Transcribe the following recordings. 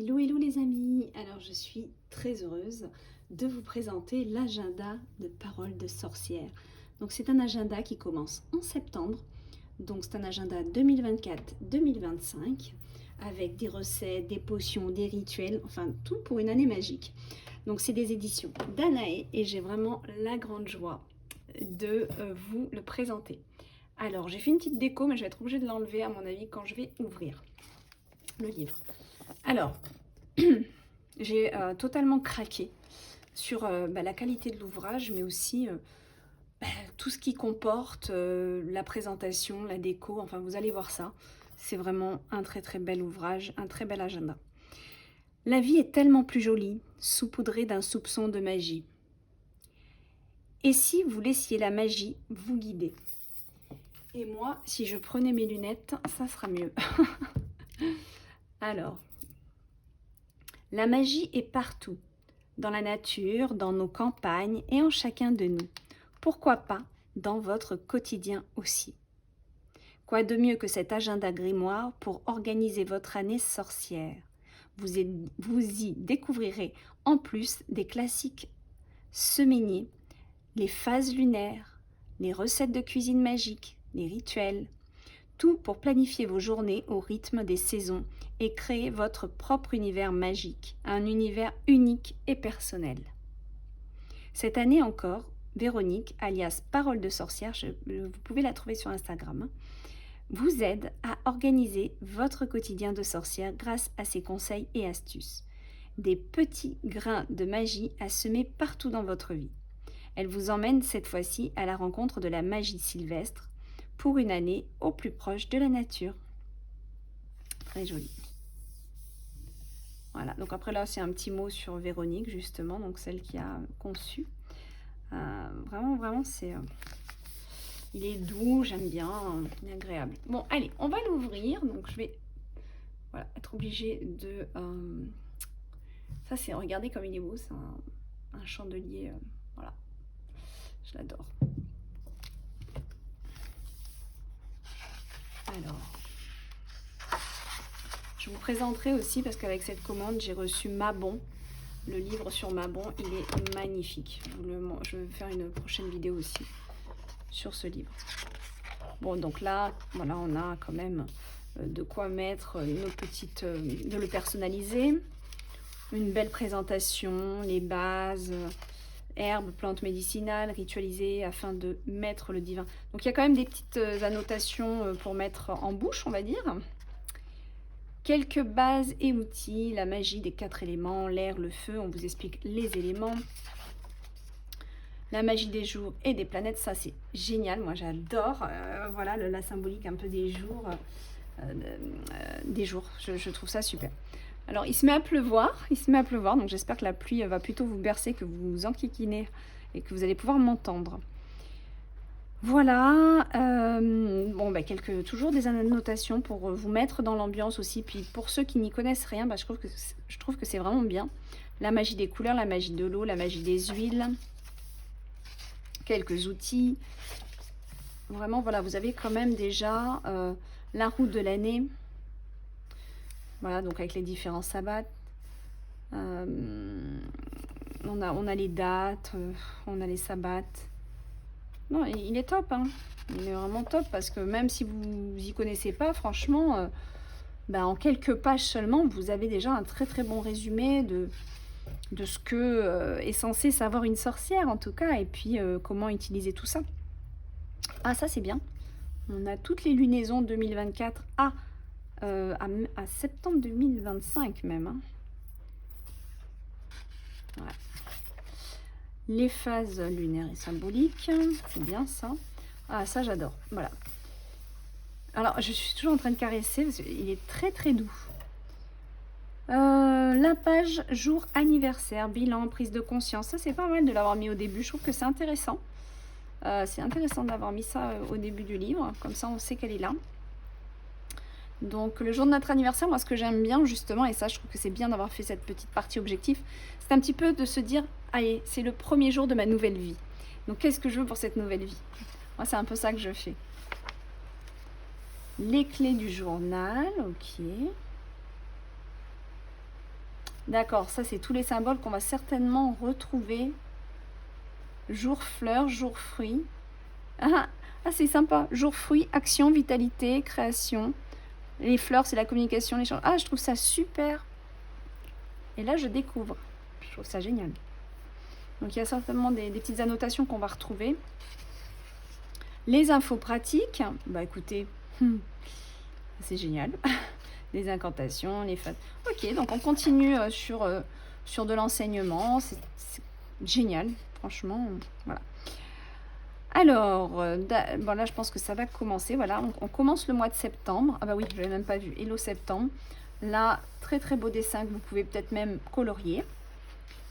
Hello, hello les amis. Alors je suis très heureuse de vous présenter l'agenda de Paroles de sorcière. Donc c'est un agenda qui commence en septembre. Donc c'est un agenda 2024-2025 avec des recettes, des potions, des rituels, enfin tout pour une année magique. Donc c'est des éditions d'Anaé et j'ai vraiment la grande joie de vous le présenter. Alors j'ai fait une petite déco mais je vais être obligée de l'enlever à mon avis quand je vais ouvrir le livre. Alors, j'ai totalement craqué sur la qualité de l'ouvrage, mais aussi tout ce qui comporte, la présentation, la déco, enfin vous allez voir ça. C'est vraiment un très très bel ouvrage, un très bel agenda. La vie est tellement plus jolie, saupoudrée d'un soupçon de magie. Et si vous laissiez la magie vous guider? Et moi, si je prenais mes lunettes, ça sera mieux. Alors, la magie est partout, dans la nature, dans nos campagnes et en chacun de nous. Pourquoi pas dans votre quotidien aussi? Quoi de mieux que cet agenda grimoire pour organiser votre année sorcière? Vous y découvrirez en plus des classiques semainiers, les phases lunaires, les recettes de cuisine magique, les rituels, tout pour planifier vos journées au rythme des saisons et créer votre propre univers magique, un univers unique et personnel. Cette année encore, Véronique, alias Parole de sorcière, vous pouvez la trouver sur Instagram, vous aide à organiser votre quotidien de sorcière grâce à ses conseils et astuces. Des petits grains de magie à semer partout dans votre vie. Elle vous emmène cette fois-ci à la rencontre de la magie sylvestre pour une année au plus proche de la nature. Très joli. Voilà, donc après là c'est un petit mot sur Véronique justement, donc celle qui a conçu. Vraiment c'est... il est doux, j'aime bien, il est agréable. Bon, allez, on va l'ouvrir. Donc, je vais être obligée de... ça, c'est... Regardez comme il est beau. C'est un chandelier. Voilà. Je l'adore. Alors, je vous présenterai aussi, parce qu'avec cette commande, j'ai reçu Mabon. Le livre sur Mabon, il est magnifique. Je vais faire une prochaine vidéo aussi sur ce livre. Bon, donc là, voilà, on a quand même de quoi mettre nos petites... de le personnaliser. Une belle présentation, les bases, herbes, plantes médicinales, ritualisées afin de mettre le divin. Donc, il y a quand même des petites annotations pour mettre en bouche, on va dire. Quelques bases et outils, la magie des 4 éléments, l'air, le feu, on vous explique les éléments. La magie des jours et des planètes, ça c'est génial, moi j'adore, voilà la symbolique un peu des jours, je trouve ça super. Alors il se met à pleuvoir, donc j'espère que la pluie va plutôt vous bercer, que vous vous enquiquinez et que vous allez pouvoir m'entendre. Voilà, toujours des annotations pour vous mettre dans l'ambiance aussi, puis pour ceux qui n'y connaissent rien, je trouve que c'est vraiment bien. La magie des couleurs, la magie de l'eau, la magie des huiles. Quelques outils. Vraiment, voilà, vous avez quand même déjà la roue de l'année. Voilà, donc avec les différents sabbats. On a les dates, on a les sabbats. Non, il est top, hein. Il est vraiment top parce que même si vous y connaissez pas, franchement, en quelques pages seulement, vous avez déjà un très très bon résumé de ce que est censé savoir une sorcière en tout cas, et puis comment utiliser tout ça. Ah, ça c'est bien. On a toutes les lunaisons 2024 à septembre 2025 même. Hein. Ouais. Les phases lunaires et symboliques, c'est bien ça. Ah, ça j'adore. Voilà. Alors, je suis toujours en train de caresser parce qu'il est très très doux. La page jour anniversaire, bilan, prise de conscience. Ça, c'est pas mal de l'avoir mis au début. Je trouve que c'est intéressant. C'est intéressant d'avoir mis ça au début du livre. Comme ça, on sait qu'elle est là. Donc, le jour de notre anniversaire, moi, ce que j'aime bien, justement, et ça, je trouve que c'est bien d'avoir fait cette petite partie objectif, c'est un petit peu de se dire, allez, c'est le premier jour de ma nouvelle vie. Donc, qu'est-ce que je veux pour cette nouvelle vie? Moi, c'est un peu ça que je fais. Les clés du journal, ok. D'accord, ça c'est tous les symboles qu'on va certainement retrouver. Jour fleur, jour fruit. Ah, ah, c'est sympa. Jour fruit, action, vitalité, création. Les fleurs, c'est la communication, l'échange. Ah, je trouve ça super. Et là, je découvre. Je trouve ça génial. Donc, il y a certainement des petites annotations qu'on va retrouver. Les infos pratiques. Bah, écoutez, c'est génial. Les incantations, les fêtes. Ok, donc on continue sur de l'enseignement. C'est génial, franchement. Voilà. Alors, bon là je pense que ça va commencer, voilà, on commence le mois de septembre. Ah bah oui, je l'avais même pas vu, Hello septembre. Là, très très beau dessin que vous pouvez peut-être même colorier.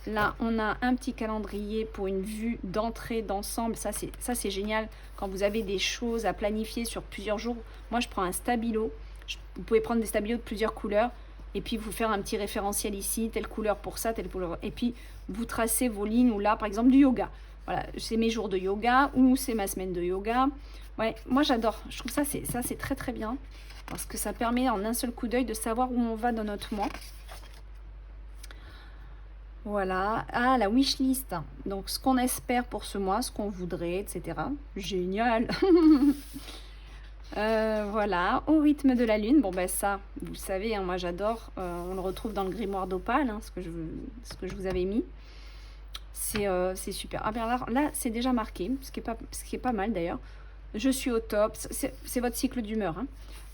Là, on a un petit calendrier pour une vue d'entrée d'ensemble. Ça c'est génial quand vous avez des choses à planifier sur plusieurs jours. Moi, je prends un stabilo. Vous pouvez prendre des stabilos de plusieurs couleurs et puis vous faire un petit référentiel ici, telle couleur pour ça, telle couleur. Et puis, vous tracez vos lignes ou là, par exemple, du yoga. Voilà, c'est mes jours de yoga ou c'est ma semaine de yoga. Ouais, moi j'adore. Je trouve ça c'est très très bien parce que ça permet en un seul coup d'œil de savoir où on va dans notre mois. Voilà. Ah, la wishlist. Donc ce qu'on espère pour ce mois, ce qu'on voudrait, etc. Génial. Voilà, au rythme de la lune. Bon ben ça, vous le savez, hein, moi j'adore. On le retrouve dans le grimoire d'Opale, hein, ce que je vous avais mis. C'est super. Ah bien là c'est déjà marqué, ce qui est pas mal d'ailleurs. Je suis au top. C'est votre cycle d'humeur. Hein.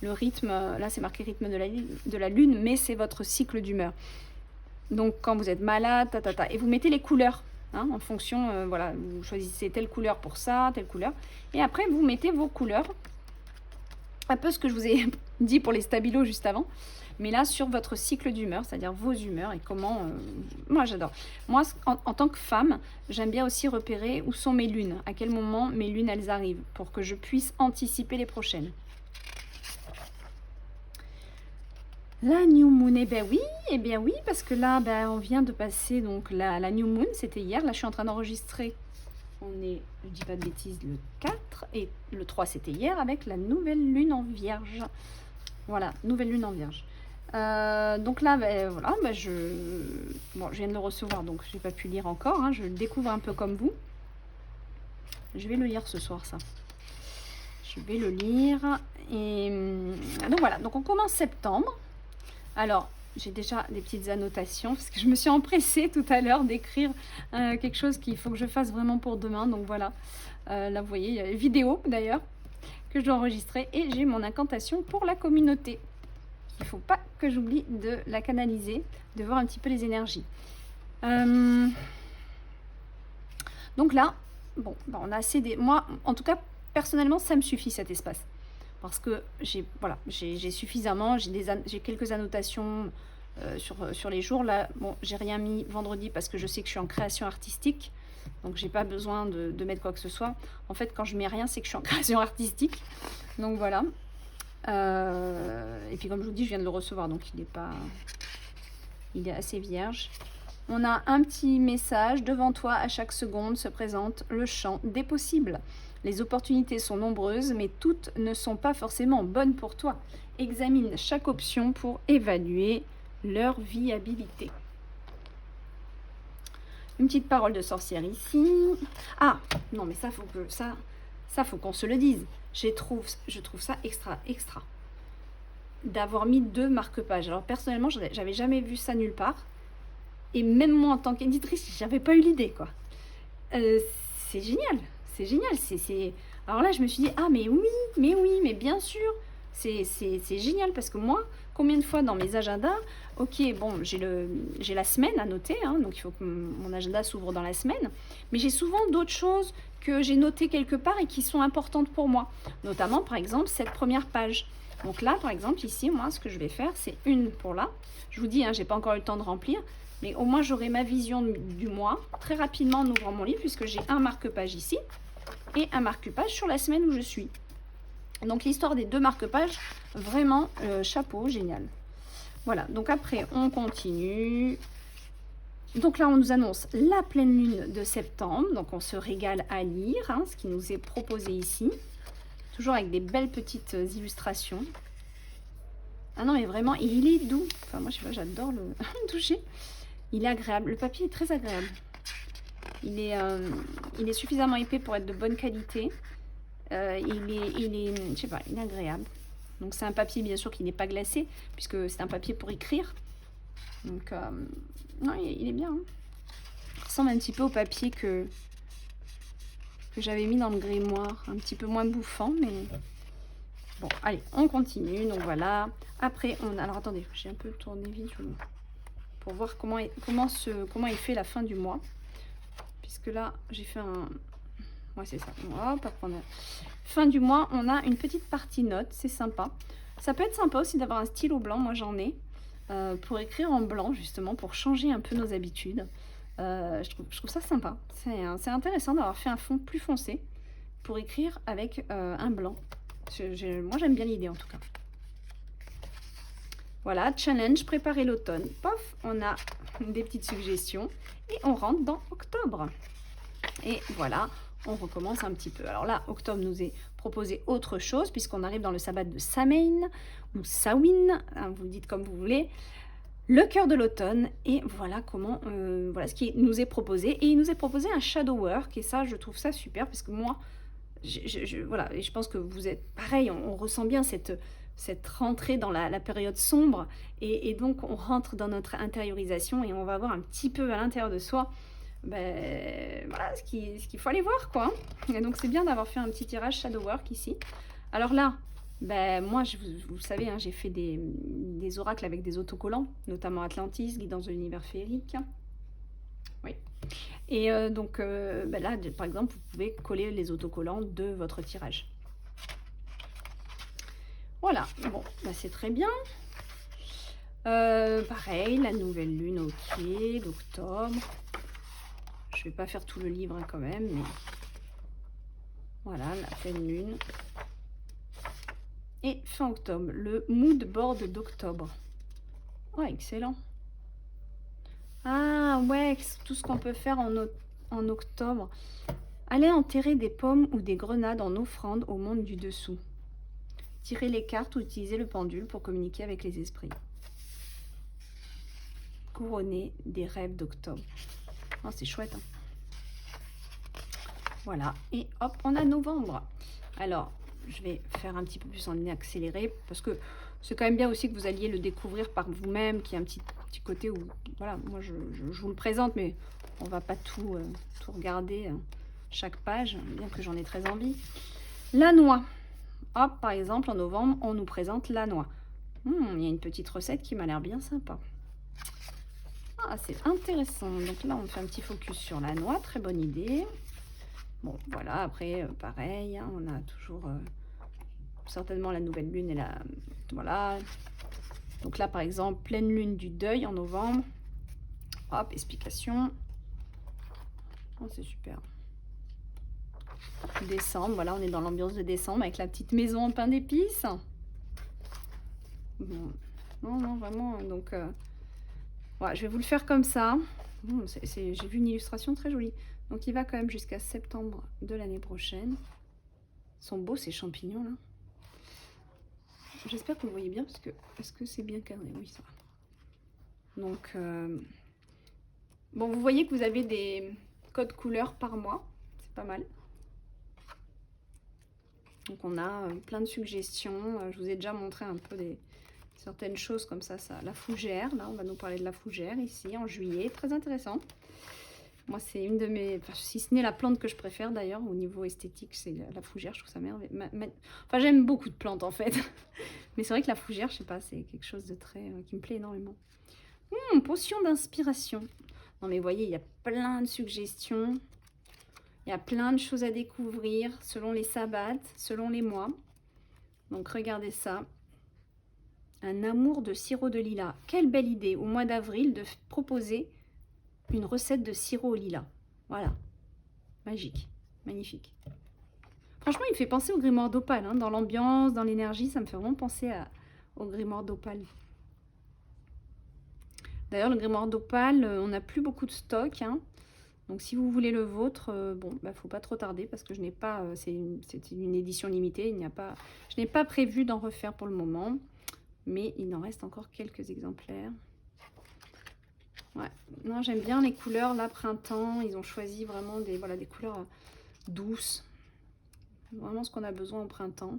Le rythme, là c'est marqué rythme de la lune, mais c'est votre cycle d'humeur. Donc quand vous êtes malade, et vous mettez les couleurs. Hein, en fonction, voilà, vous choisissez telle couleur pour ça, telle couleur. Et après vous mettez vos couleurs. Un peu ce que je vous ai dit pour les stabilos juste avant. Mais là, sur votre cycle d'humeur, c'est-à-dire vos humeurs et comment... moi, j'adore. Moi, en tant que femme, j'aime bien aussi repérer où sont mes lunes, à quel moment mes lunes, elles arrivent, pour que je puisse anticiper les prochaines. La New Moon, eh bien oui, parce que là, on vient de passer donc la New Moon, c'était hier. Là, je suis en train d'enregistrer. On est, je dis pas de bêtises, le 4 et le 3, c'était hier avec la nouvelle lune en Vierge. Voilà, nouvelle lune en Vierge. Donc là, voilà, je viens de le recevoir, donc je n'ai pas pu lire encore. Hein, je le découvre un peu comme vous. Je vais le lire ce soir, ça. Je vais le lire. Et donc voilà, donc on commence septembre. Alors, j'ai déjà des petites annotations parce que je me suis empressée tout à l'heure d'écrire quelque chose qu'il faut que je fasse vraiment pour demain. Donc voilà, là vous voyez, il y a une vidéo d'ailleurs que je dois enregistrer et j'ai mon incantation pour la communauté. Il ne faut pas que j'oublie de la canaliser, de voir un petit peu les énergies. Donc là, bon, on a assez des... Moi, en tout cas, personnellement, ça me suffit cet espace. Parce que j'ai suffisamment, j'ai quelques annotations sur les jours. Là, bon, j'ai rien mis vendredi parce que je sais que je suis en création artistique. Donc, j'ai pas besoin de mettre quoi que ce soit. En fait, quand je mets rien, c'est que je suis en création artistique. Donc, voilà. Et puis comme je vous dis, je viens de le recevoir, donc il est assez vierge. On a un petit message: devant toi à chaque seconde se présente le champ des possibles. Les opportunités sont nombreuses, mais toutes ne sont pas forcément bonnes pour toi. Examine chaque option pour évaluer leur viabilité. Une petite parole de sorcière ici. Ah non, mais ça faut qu'on se le dise. Je trouve ça extra d'avoir mis 2 marque-pages. Alors personnellement, j'avais jamais vu ça nulle part. Et même moi, en tant qu'éditrice, j'avais pas eu l'idée, quoi. C'est génial. Alors là, je me suis dit, ah mais oui, mais bien sûr. C'est génial parce que moi, combien de fois dans mes agendas, ok, bon, j'ai la semaine à noter, hein, donc il faut que mon agenda s'ouvre dans la semaine, mais j'ai souvent d'autres choses que j'ai notées quelque part et qui sont importantes pour moi, notamment par exemple cette première page. Donc là, par exemple, ici, moi, ce que je vais faire, c'est une pour là. Je vous dis, hein, j'ai pas encore eu le temps de remplir, mais au moins j'aurai ma vision du mois très rapidement en ouvrant mon livre, puisque j'ai un marque-page ici et un marque-page sur la semaine où je suis. Donc l'histoire des 2 marque-pages, vraiment chapeau, génial. Voilà, donc après on continue. Donc là on nous annonce la pleine lune de septembre, donc on se régale à lire, hein, ce qui nous est proposé ici. Toujours avec des belles petites illustrations. Ah non, mais vraiment, il est doux. Enfin, moi, je sais pas, j'adore le toucher. Il est agréable. Le papier est très agréable. Il est suffisamment épais pour être de bonne qualité. Je sais pas, il est agréable. Donc, c'est un papier, bien sûr, qui n'est pas glacé, puisque c'est un papier pour écrire. Donc, non, il est bien. Hein. Il ressemble un petit peu au papier que j'avais mis dans le grimoire. Un petit peu moins bouffant, mais... Bon, allez, on continue. Donc, voilà. Après, alors, attendez, j'ai un peu tourné vite pour voir comment il fait la fin du mois. Puisque là, j'ai fait un... Ouais, c'est ça. Hop, après, fin du mois, on a une petite partie note. C'est sympa. Ça peut être sympa aussi d'avoir un stylo blanc. Moi, j'en ai. Pour écrire en blanc, justement, pour changer un peu nos habitudes. Je trouve ça sympa. C'est intéressant d'avoir fait un fond plus foncé pour écrire avec un blanc. Moi, j'aime bien l'idée, en tout cas. Voilà, challenge, préparer l'automne. Pof, on a des petites suggestions. Et on rentre dans octobre. Et voilà, on recommence un petit peu. Alors là, octobre nous est proposé autre chose, puisqu'on arrive dans le sabbat de Samhain, ou Samhain, hein, vous le dites comme vous voulez. Le cœur de l'automne, et voilà comment, voilà ce qui nous est proposé. Et il nous est proposé un shadow work, et ça, je trouve ça super, parce que moi, voilà, et je pense que vous êtes pareil, on ressent bien cette rentrée dans la période sombre, et donc on rentre dans notre intériorisation, et on va voir un petit peu à l'intérieur de soi, ben, voilà, ce qu'il faut aller voir, quoi. Et donc c'est bien d'avoir fait un petit tirage shadow work ici. Alors là, ben, moi, vous le savez, hein, j'ai fait des oracles avec des autocollants, notamment Atlantis, Guidance de l'univers féerique. Oui. Et donc ben là, par exemple, vous pouvez coller les autocollants de votre tirage. Voilà, bon, ben c'est très bien. Pareil, la nouvelle lune, ok, d'octobre. Je vais pas faire tout le livre hein, quand même, mais voilà, la pleine lune. Et fin octobre, le mood board d'octobre. Oh, excellent. Ah ouais, tout ce qu'on peut faire en octobre. Allez enterrer des pommes ou des grenades en offrande au monde du dessous. Tirer les cartes ou utiliser le pendule pour communiquer avec les esprits. Couronner des rêves d'octobre. Oh, c'est chouette. Hein. Voilà, et hop, on a novembre. Alors, je vais faire un petit peu plus en accéléré parce que c'est quand même bien aussi que vous alliez le découvrir par vous-même, qu'il y a un petit côté où, voilà, moi je vous le présente, mais on va pas tout regarder, chaque page, bien que j'en ai très envie. La noix. Hop, par exemple, en novembre, on nous présente la noix. Il y a une petite recette qui m'a l'air bien sympa. Ah, c'est intéressant. Donc là, on fait un petit focus sur la noix, très bonne idée. Bon, voilà, après, pareil, hein, on a toujours certainement la nouvelle lune et la... Voilà. Donc là, par exemple, pleine lune du deuil en novembre. Hop, explication. Oh, c'est super. Décembre, voilà, on est dans l'ambiance de décembre avec la petite maison en pain d'épices. Bon. Non, non, vraiment, donc... voilà, je vais vous le faire comme ça. J'ai vu une illustration très jolie. Donc il va quand même jusqu'à septembre de l'année prochaine. Ils sont beaux ces champignons là. J'espère que vous voyez bien parce que est-ce que c'est bien cadré? Oui, ça va. Donc bon, vous voyez que vous avez des codes couleurs par mois. C'est pas mal. Donc on a plein de suggestions. Je vous ai déjà montré un peu certaines choses comme ça. La fougère, là on va nous parler de la fougère ici en juillet. Très intéressant. Moi, c'est une de mes... Enfin, si ce n'est la plante que je préfère, d'ailleurs, au niveau esthétique, c'est la fougère. Je trouve ça merveilleux. Enfin, j'aime beaucoup de plantes, en fait. Mais c'est vrai que la fougère, je sais pas, c'est quelque chose de très... qui me plaît énormément. Potion d'inspiration. Non, mais vous voyez, il y a plein de suggestions. Il y a plein de choses à découvrir, selon les sabbats, selon les mois. Donc, regardez ça. Un amour de sirop de lilas. Quelle belle idée, au mois d'avril, de proposer... une recette de sirop au lilas. Voilà. Magique. Magnifique. Franchement, il me fait penser au grimoire d'Opale. Hein. Dans l'ambiance, dans l'énergie, ça me fait vraiment penser au grimoire d'Opale. D'ailleurs, le grimoire d'Opale, on n'a plus beaucoup de stock. Hein. Donc, si vous voulez le vôtre, bon, bah, faut pas trop tarder parce que je n'ai pas... c'est une édition limitée. Je n'ai pas prévu d'en refaire pour le moment. mais il en reste encore quelques exemplaires. Ouais, non, j'aime bien les couleurs, là, printemps. Ils ont choisi vraiment des, voilà, des couleurs douces. Vraiment ce qu'on a besoin au printemps.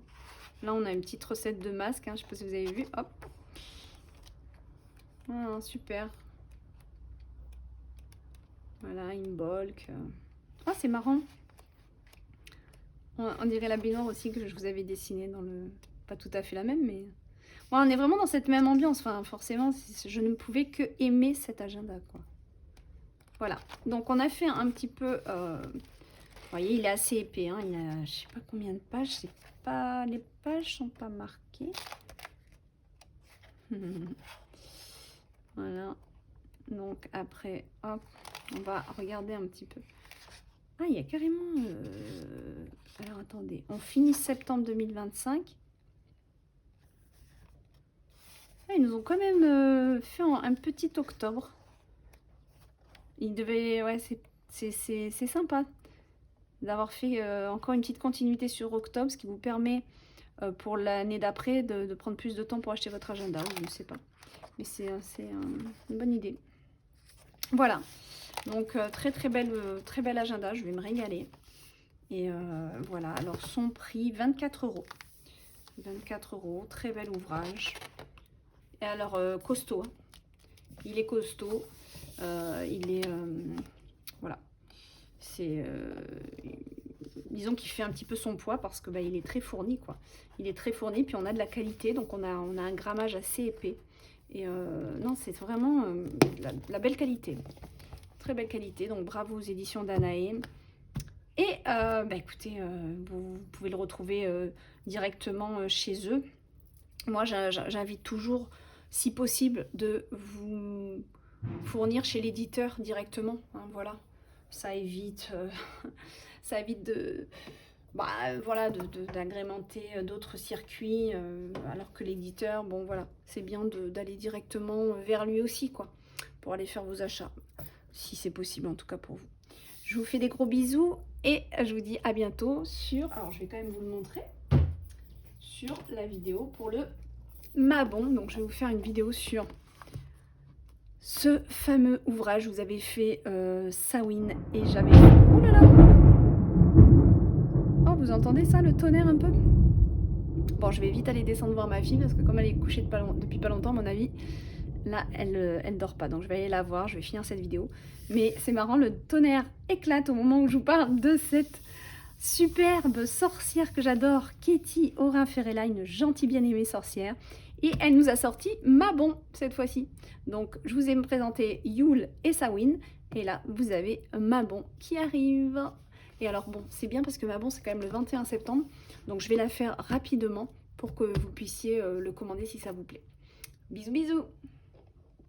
Là, on a une petite recette de masque, hein, je ne sais pas si vous avez vu. Hop. Ah, super. Voilà, une bulk. Ah, c'est marrant. On dirait la baignoire aussi que je vous avais dessinée dans le... Pas tout à fait la même, mais... Ouais, on est vraiment dans cette même ambiance. Enfin, forcément, je ne pouvais que aimer cet agenda, quoi. Voilà. Donc, on a fait un petit peu... Vous voyez, il est assez épais. Hein. Il a, je sais pas combien de pages. C'est pas... Les pages sont pas marquées. Voilà. Donc, après, hop, on va regarder un petit peu. Ah, il y a carrément... Alors, attendez. On finit septembre 2025. Ah, ils nous ont quand même fait un petit octobre. Il devait... Ouais, c'est sympa d'avoir fait encore une petite continuité sur octobre, ce qui vous permet pour l'année d'après de prendre plus de temps pour acheter votre agenda. Je ne sais pas. Mais c'est une bonne idée. Voilà. Donc, très bel agenda. Je vais me régaler. Et voilà. Alors, son prix, 24 €. 24 €. Très bel ouvrage. Et alors, costaud. Il est costaud. Il est... voilà. C'est... disons qu'il fait un petit peu son poids parce que bah, il est très fourni, quoi. Il est très fourni, puis on a de la qualité, donc on a un grammage assez épais. Et non, c'est vraiment la belle qualité. Très belle qualité, donc bravo aux éditions Danaé. Et bah, écoutez, vous pouvez le retrouver directement chez eux. Moi, j'invite toujours, si possible, de vous fournir chez l'éditeur directement. Hein, voilà, ça évite, ça évite de, voilà, d'agrémenter d'autres circuits, alors que l'éditeur, bon voilà, c'est bien d'aller directement vers lui aussi, quoi, pour aller faire vos achats, si c'est possible en tout cas pour vous. Je vous fais des gros bisous et je vous dis à bientôt sur, alors je vais quand même vous le montrer, sur la vidéo pour le Mabon. Donc je vais vous faire une vidéo sur ce fameux ouvrage. Vous avez fait Samhain et j'avais... Oh là là! Oh, vous entendez ça, le tonnerre un peu? Bon, je vais vite aller descendre voir ma fille parce que comme elle est couchée depuis pas longtemps, à mon avis, là, elle dort pas. Donc je vais aller la voir, je vais finir cette vidéo. Mais c'est marrant, le tonnerre éclate au moment où je vous parle de cette superbe sorcière que j'adore, Katie Orin-Ferrella, une gentille bien-aimée sorcière. Et elle nous a sorti Mabon cette fois-ci. Donc je vous ai présenté Yule et Samhain. Et là, vous avez Mabon qui arrive. Et alors bon, c'est bien parce que Mabon, c'est quand même le 21 septembre. Donc je vais la faire rapidement pour que vous puissiez le commander si ça vous plaît. Bisous bisous!